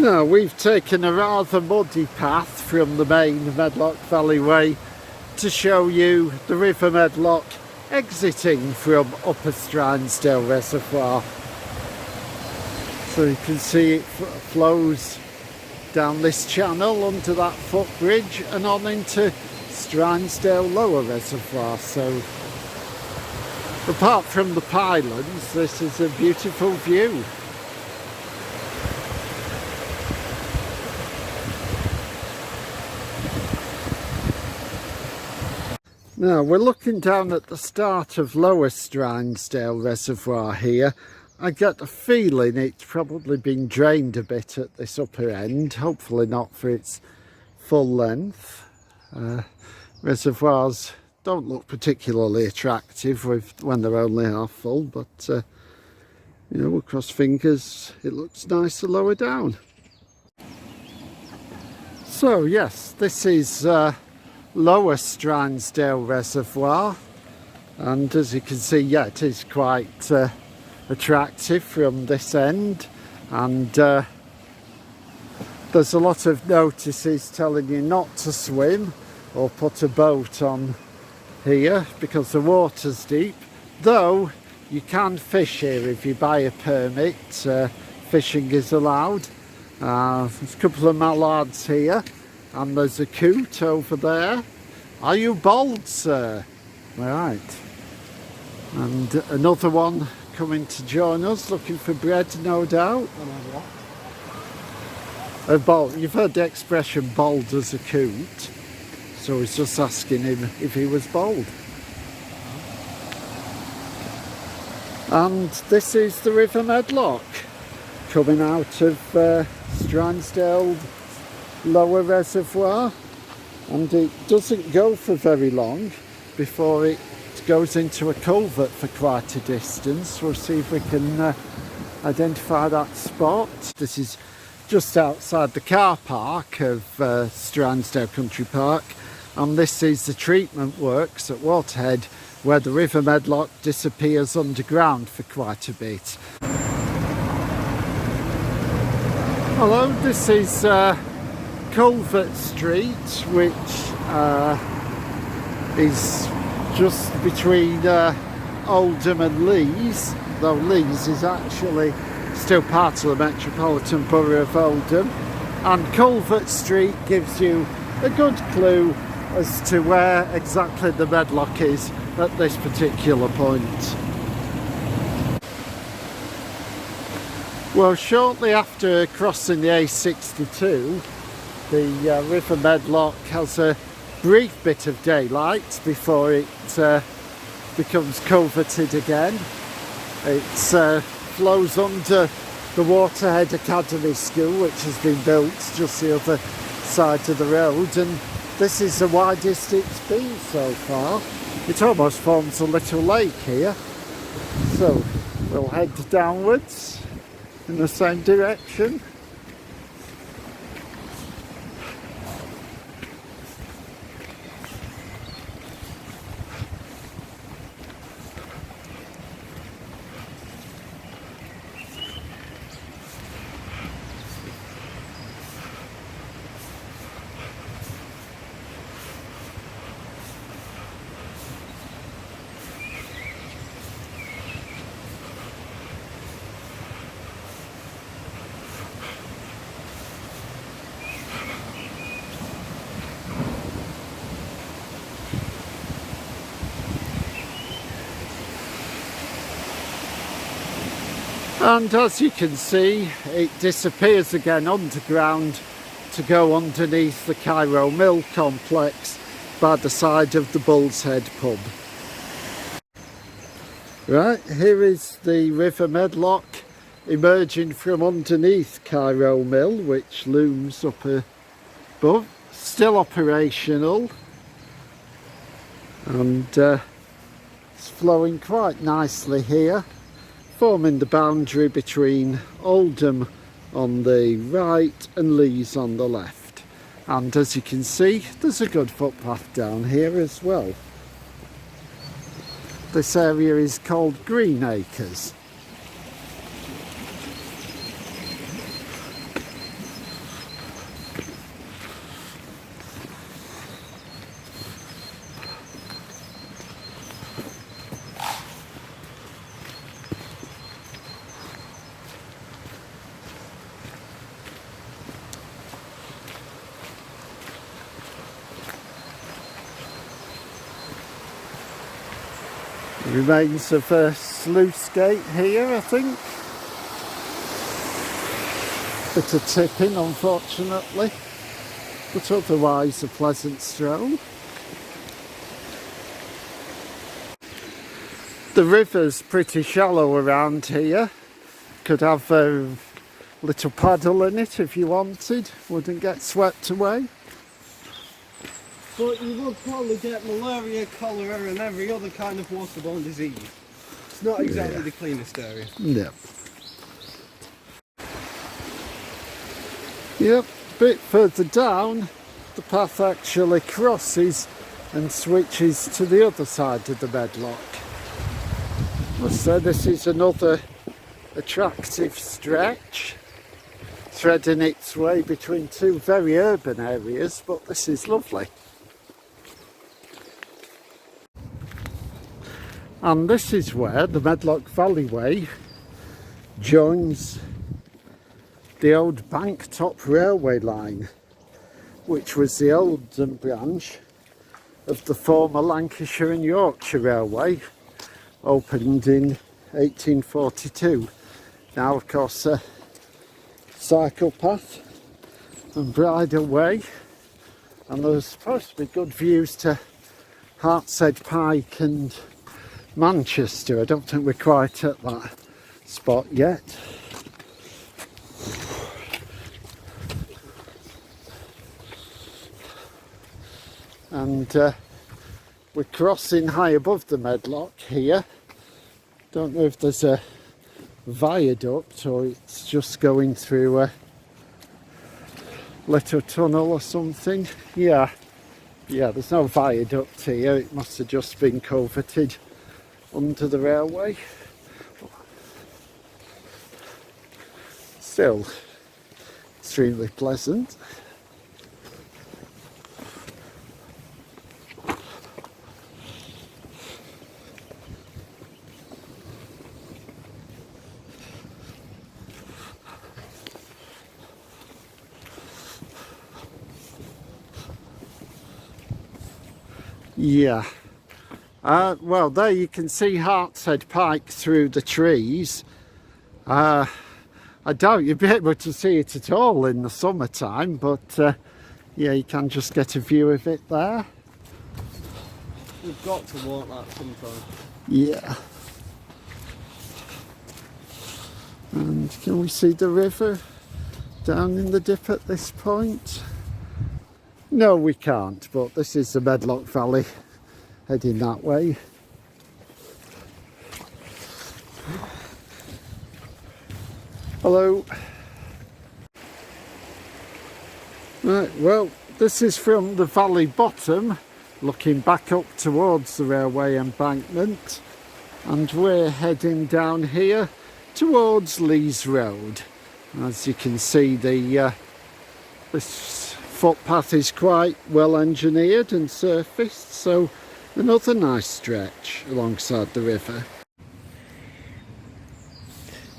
Now we've taken a rather muddy path from the main Medlock Valley Way to show you the River Medlock exiting from Upper Strinesdale Reservoir. So you can see it flows down this channel under that footbridge and on into Strinesdale Lower Reservoir. So apart from the pylons, this is a beautiful view. Now we're looking down at the start of Lower Strinesdale Reservoir here. I get the feeling it's probably been drained a bit at this upper end, hopefully not for its full length. Reservoirs don't look particularly attractive when they're only half full, but you know, we'll cross fingers it looks nicer lower down. So yes, this is Lower Strinesdale Reservoir, and as you can see, yeah, it is quite attractive from this end, and there's a lot of notices telling you not to swim or put a boat on here because the water's deep, though you can fish here if you buy a permit. Fishing is allowed. There's a couple of mallards here, and there's a coot over there. Are you bold, sir? Right. And another one coming to join us, looking for bread, no doubt. A bold. You've heard the expression bold as a coot, so he's just asking him if he was bold. And this is the River Medlock coming out of Strinesdale Lower Reservoir, and it doesn't go for very long before it goes into a culvert for quite a distance. We'll see if we can identify that spot. This is just outside the car park of Strinesdale Country Park, and this is the treatment works at Waterhead, where the River Medlock disappears underground for quite a bit. Hello, this is Culvert Street, which is just between Oldham and Lees, though Lees is actually still part of the Metropolitan Borough of Oldham, and Culvert Street gives you a good clue as to where exactly the Medlock is at this particular point. Well, shortly after crossing the A62, the River Medlock has a brief bit of daylight before it becomes culverted again. It flows under the Waterhead Academy School, which has been built just the other side of the road, and this is the widest it's been so far. It almost forms a little lake here. So we'll head downwards in the same direction. And as you can see, it disappears again underground to go underneath the Cairo Mill complex by the side of the Bull's Head pub. Right, here is the River Medlock emerging from underneath Cairo Mill, which looms up above, still operational, and it's flowing quite nicely here, forming the boundary between Oldham on the right and Lees on the left. And as you can see, there's a good footpath down here as well. This area is called Green Acres. Remains of a sluice gate here, I think. Bit of tipping, unfortunately, but otherwise a pleasant stroll. The river's pretty shallow around here. Could have a little paddle in it if you wanted, wouldn't get swept away. But you would probably get malaria, cholera and every other kind of waterborne disease. It's not exactly the cleanest area. No. Yep, a bit further down, the path actually crosses and switches to the other side of the Medlock. So this is another attractive stretch, threading its way between two very urban areas, but this is lovely. And this is where the Medlock Valleyway joins the old Bank Top railway line, which was the Oldham branch of the former Lancashire and Yorkshire Railway, opened in 1842. Now, of course, a cycle path and bridle way, and there's supposed to be good views to Hartshead Pike and Manchester. I don't think we're quite at that spot yet. And we're crossing high above the Medlock here. Don't know if there's a viaduct or it's just going through a little tunnel or something. Yeah, there's no viaduct here. It must have just been culverted under the railway. Still extremely pleasant. Yeah. Well, there you can see Hartshead Pike through the trees. I doubt you'd be able to see it at all in the summertime, but yeah, you can just get a view of it there. We've got to walk that sometime. Yeah. And can we see the river down in the dip at this point? No, we can't, but this is the Medlock Valley heading that way. Hello. Right, well, this is from the valley bottom, looking back up towards the railway embankment, and we're heading down here towards Lees Road. As you can see, this footpath is quite well engineered and surfaced, so another nice stretch alongside the river.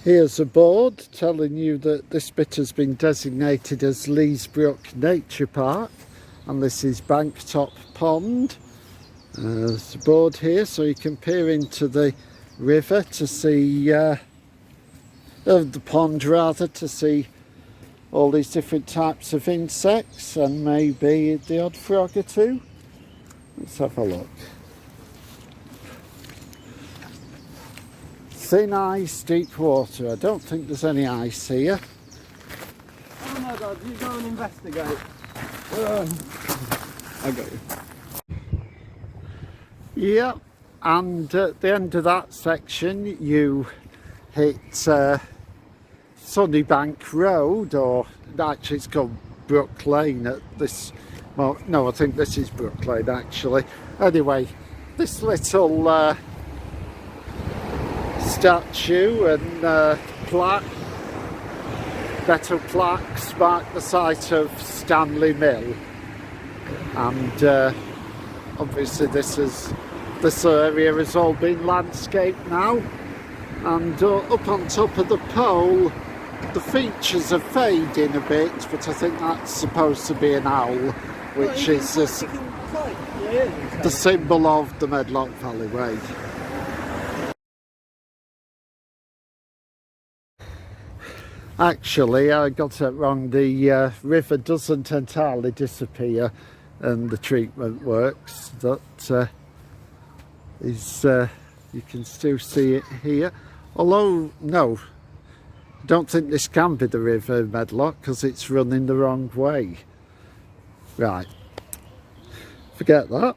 Here's a board telling you that this bit has been designated as Lees Brook Nature Park, and this is Bank Top Pond. There's a board here so you can peer into the river to see, the pond rather, to see all these different types of insects and maybe the odd frog or two. Let's have a look. Thin ice, deep water. I don't think there's any ice here. Oh my God, you go and investigate. I got you. Yeah, and at the end of that section you hit Sunnybank Road, or actually it's called Brook Lane at this, well no, I think this is Brook Lane actually. Anyway, this little statue and plaque, metal plaques mark the site of Stanley Mill, and obviously this area has all been landscaped now, and up on top of the pole the features are fading a bit, but I think that's supposed to be an owl, which is the symbol of the Medlock Valleyway. Actually, I got it wrong. The river doesn't entirely disappear, and the treatment works. That is, you can still see it here. Although, no, I don't think this can be the River Medlock because it's running the wrong way. Right, forget that.